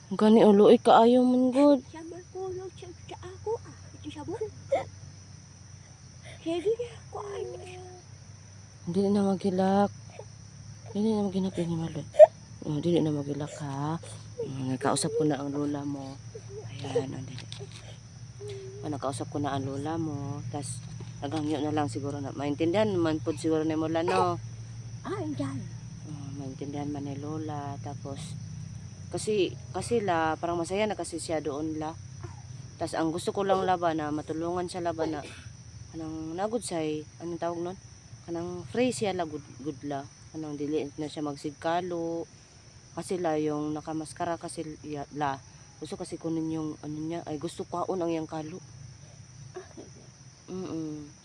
Gani ulo kaayo man good. Siya magkulog siya sa ako. Ito siya mo. Sige na. Kuhaan na siya. Hindi na magilak. Hindi na magilak ni Maloy. Hindi na magilak ha. Nakausap ko na ang lola mo. Ayan, nakausap ko na ang lola mo. Tapos, nagangyo na lang siguro na. Maintindihan man po siguro ni Mola, no? Dyan. Maintindihan man ni lola. Tapos, kasi parang masaya na kasi siya doon la. Tapos, ang gusto ko lang laban na matulungan siya laban na kanang nagud say, anong tawag nun? Kanang free siya la, good la. Kanang dili na siya magsigkalo. Kasi la, yung nakamaskara kasi la. Gusto kasi kunin yung ano niya, ay gusto kaon ang yang kalo.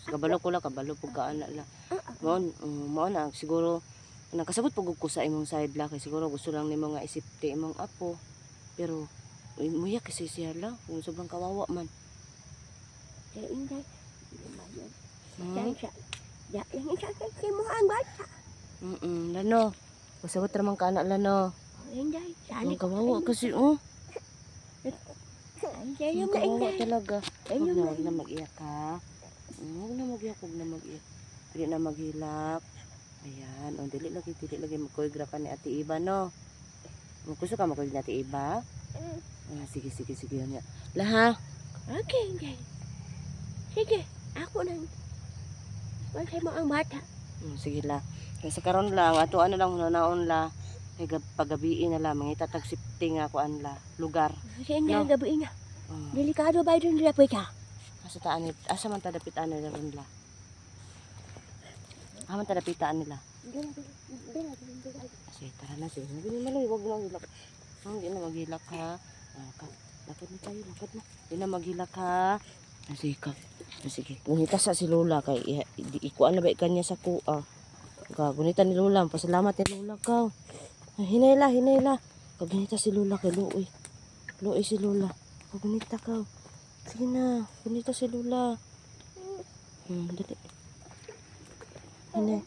Kabalo ko la, kabalo po ka ana la. Mao na siguro nakasabot pugod ko sa imong side la kay siguro gusto lang nimo nga isipti imong apo. Pero muya kasi siya la, kung sobrang kawawa man. Kaya inday. Yang isa kay mo ang bata. Lano. Kasabot ramang ka anak lano. Inday. Ang kawawa kasi oh. Inday Ang yung kawawa inday. talaga. Huwag na mag-iyak ha. Huwag na mag-iyak, huwag na mag-iyak. Dili na maghilak. Ayan, dili lagi mag-choreograph ni Ate Iba, no? Gusto ka mag-choreograph ni Ate Iba? Sige, yan. Laha. Okay, inday. Sige, ako nang kay mo ang bata. Sige la. Kasi karon lang, ato ano lang naon la. Pagabiin na lang, mangita tag sifting ako la lugar. Kasi inday ang gabi na. Oh. Delikado ba doon nila po ka? Asa man tadapitan nila ron la. Aman tadapitan nila. Sige, tara na sige. Hindi maloy, wag lang hilak. Hindi na maghilak ha. Lakad na tayo, lakad na. Hindi na maghilak ha. Sige. Gunita sa si Lola kay ikuan na ba kanya sa kuha. Gunita ni Lola, pasalamat ni Lola ka. Hinayla. Kagunita si Lola kay Luoy. Luoy si Lola. Kagunita ka. Sige na, gunita si Lola. Dali. Hinay.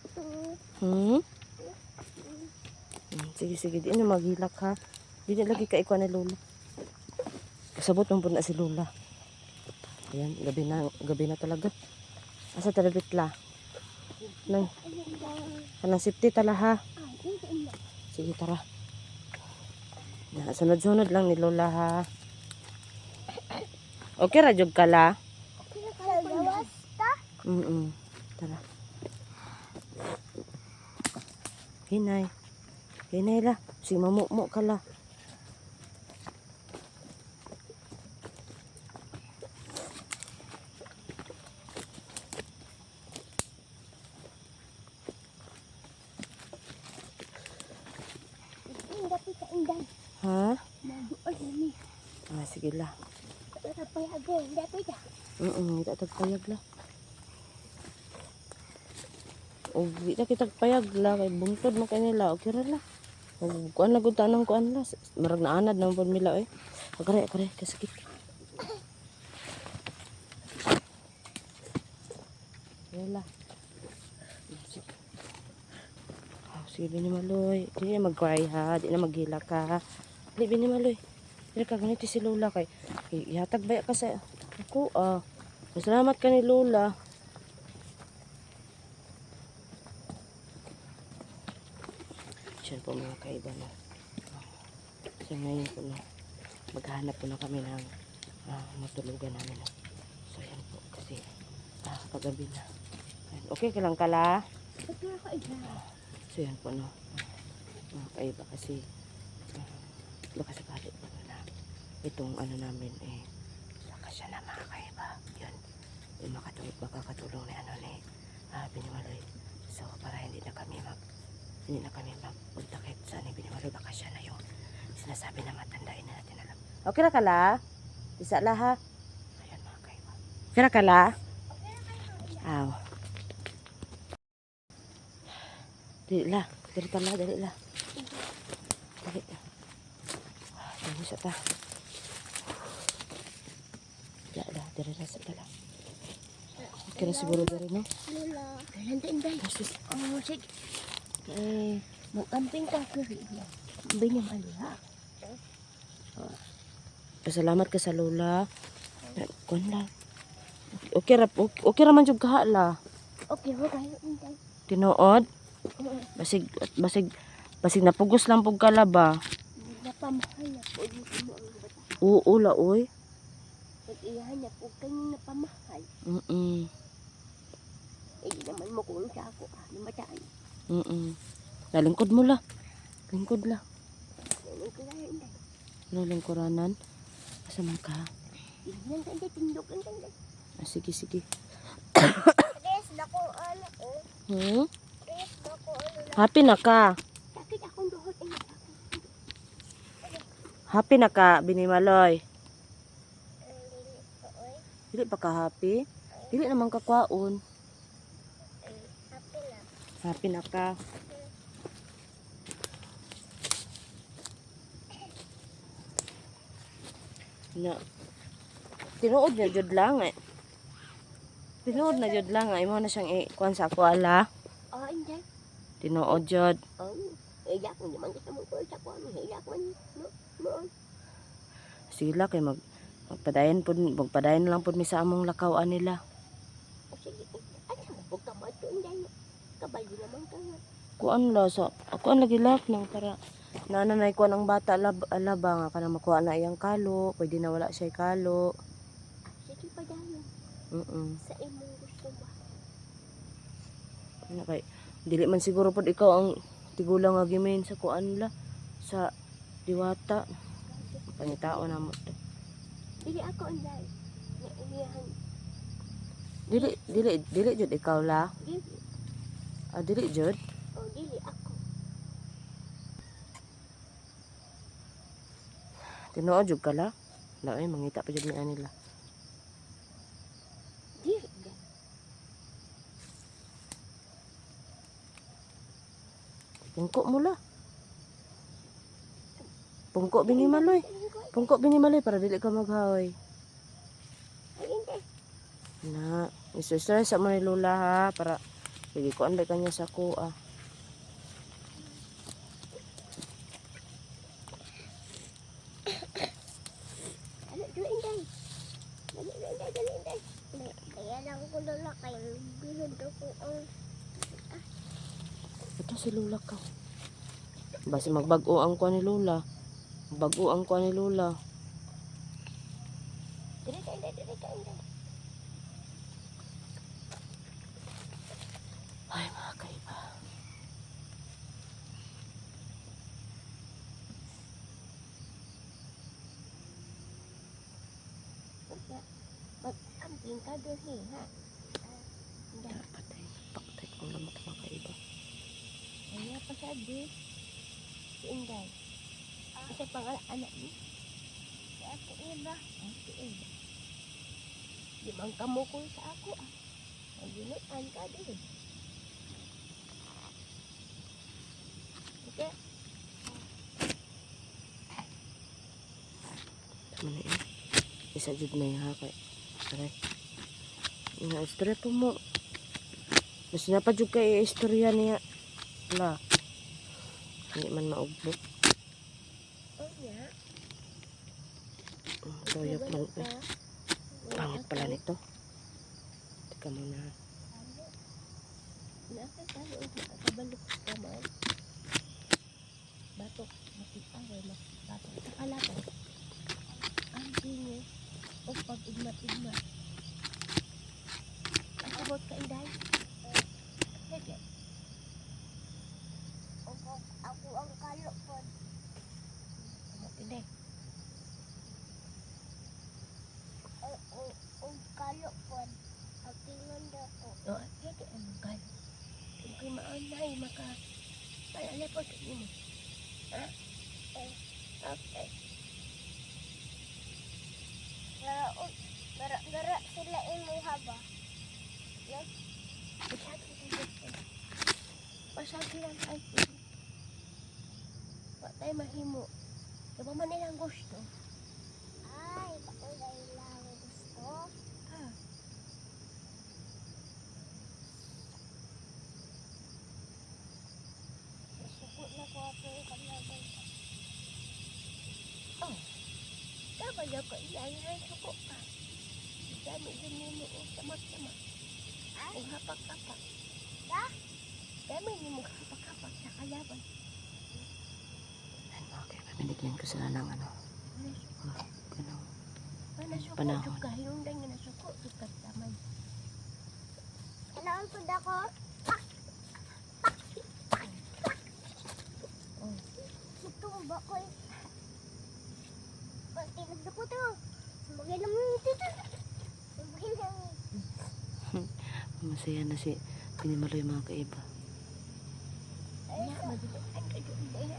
Sige, di na maghilak ha. Di na lagi ka ikuan ni Lola. Kasabot mo po na si Lola. Ayan, gabi na talaga. Asa talabit la? Kanang safety tala ha. Sige, tara. Sunod-sunod lang ni Lola ha. Okay ra jud ka la? Tara. Hinay la. Sige, mamumo ka la. Ha? Sige la. Kita tagpayag la. Kita kitagpayag la. Kay bungtod mo kanila. Okay ra la. Kuan na gud tanang kuan la. Marag naanad na po mila eh. Kare kasakit. Wala. Sige, Bini Maloy. Di na mag-cry ha. Di na maghilak ha. Di, Bini Maloy. Di ka ganito si Lola kay. Ihatag ba ka sa ako Salamat ka ni Lola. Diyan po mga kaiba na. So ngayon po na. Maghanap po na kami ng matulugan namin. So yan po kasi paggabi na. Okay ka lang kala? So yan po no. Kaiba kasi baka sakali po na itong ano namin baka siya na mga kaiba. Yun. Makakatulong na ano ni Bini Maloy. So para hindi na kami magtakit sa ni Bini Maloy. Baka siya na yung sinasabi na matandain na natin alam. Okay na kala? Isa la ha? Ayan mga kaiba. Okay na kala? Aw. Dali la. Dali la. Dali la. Dali sa ta. Dali la sa tala. Okay na siguro dali no? Lola. Inday. Sige. Magkamping ka ko rin. Bini Maloy ha. Pasalamat ka sa lola. Kuan lang. Okay ra man jud kaha la. Okay, mo kayo, Inday. Tinuod. Basig napugos lang pug kalaba. Napamahal na po yung mo ang bata. Oo la oy. Pag-iyahan na po kanyang napamahal. Mm. Eh, di naman mo kung sa ako, namataan. Mm. Lalingkod mo la. Lingkod la. Ganun ko lang, Inday. Lingkuranan. Asa man ka? Tignan ka, Inday, tindog lang, Inday. Sige, sige. Tres na ko, ano, oh. Tres na ko, ano lang. Happy na ka. Sakit akong duhot, Inday. Happy na ka, Binimaloy. Dili ko, oy. Dili pa ka happy? Dili naman ka kwaon. Happy lang. Happy na ka. Na. Tinuod na jud lang eh. Tinuod na jud lang ay mo na siyang ikuan sa ako ala. Oh, Inday. Tinuod jud. Oh, iyak mo naman gusto mong ko sa kuwan. Iyak man, no? Noon. Sila kay magpadayon lang pud mi sa among lakawan nila. O sige, ay, sama po ka ba ito, Inday? Kabayo naman ka nga. Kuan la sa ako ang lagi lak nang para nananay ko ang bata alaba nga kana makuha na iyang kalo, pwede na wala siya kalo. Sige pa dahil. Sa imong gusto ba? Ano kay dili man siguro pud ikaw ang tigulang nga gimin sa kuan la sa diwata. Pangitao na mo. Dili ako, Inday. Naiiyahan. Dili jud ikaw la. Dili. Dili jud. O, dili ako. Tinuod jud ka la. La ay mangita pa jud mi anila. Dili, Inday. Pungko mo la. Pungko Binimaloy. Pungko Binimaloy para dili ka maghaoy. Ay, Inday. Na, isustres sa mo ni Lola ha para sige ko anday kanya sa kuha. Ano, dili, Inday. Dali, Inday. Kaya lang ko lola kayo. Bilod ako ang... Ito si Lola ka. Basi magbag-o ang kuha ni Lola. Bago ang kuha ni Lola. Dili ka, Inday. Ay mga kaiba. Mag-amping ka doon, ha? Inday. Patay kung lamang mga kaiba. Kaya pa siya, di. Si Inday. Ito pangalan anak ni. Si Ate Eva. Si Eva. Di man kamukul sa ako, Maginutan ka din. Okay? Tama na yun. Isa jud na yung hakay. Aray. Nga, istorya po mo. Mas napa jud kay istorya niya. La. Hindi man maugbok. Oh, yeah. Toyok lang. Pangit pala nito. Teka muna. Nakakalo ang makabalok ka man. Batok, makipaway, batok. Nakalaban. Ang bingi. O pag-igmat-igmat. Ang sabot ka, Inday. Sige. Ako ang kalopon. Inday. Ang kalopon. Ang pingon ko. O, sige, ang kalopon. Kung maanay, paalala po sa inyo. Ha? Okay. Gara sila imo haba. Yes? Pasagi lang tayo. Wa tayo mahimo. Diba man nilang gusto? Ay, bako lang gusto. Ah. Suko na ko ako yung kanagal. Oh, kaya ko iyayan suko pa. Dami din mo o sama-sama. Ang hapak-hapak. Dami ni mo hapak-hapak sa kalaban. Ayan mga kaiba, binigyan ko sila ng ano. Ganun. Nasuko Panahon. juga yung lang nga nasuko juga tamay. Kailangan po ako. Ito ba ko? Pati nagduko to. Bagay naman ito. Bagay naman. Masaya na si Pinimaloy mga kaiba. Ay, madali. Ay,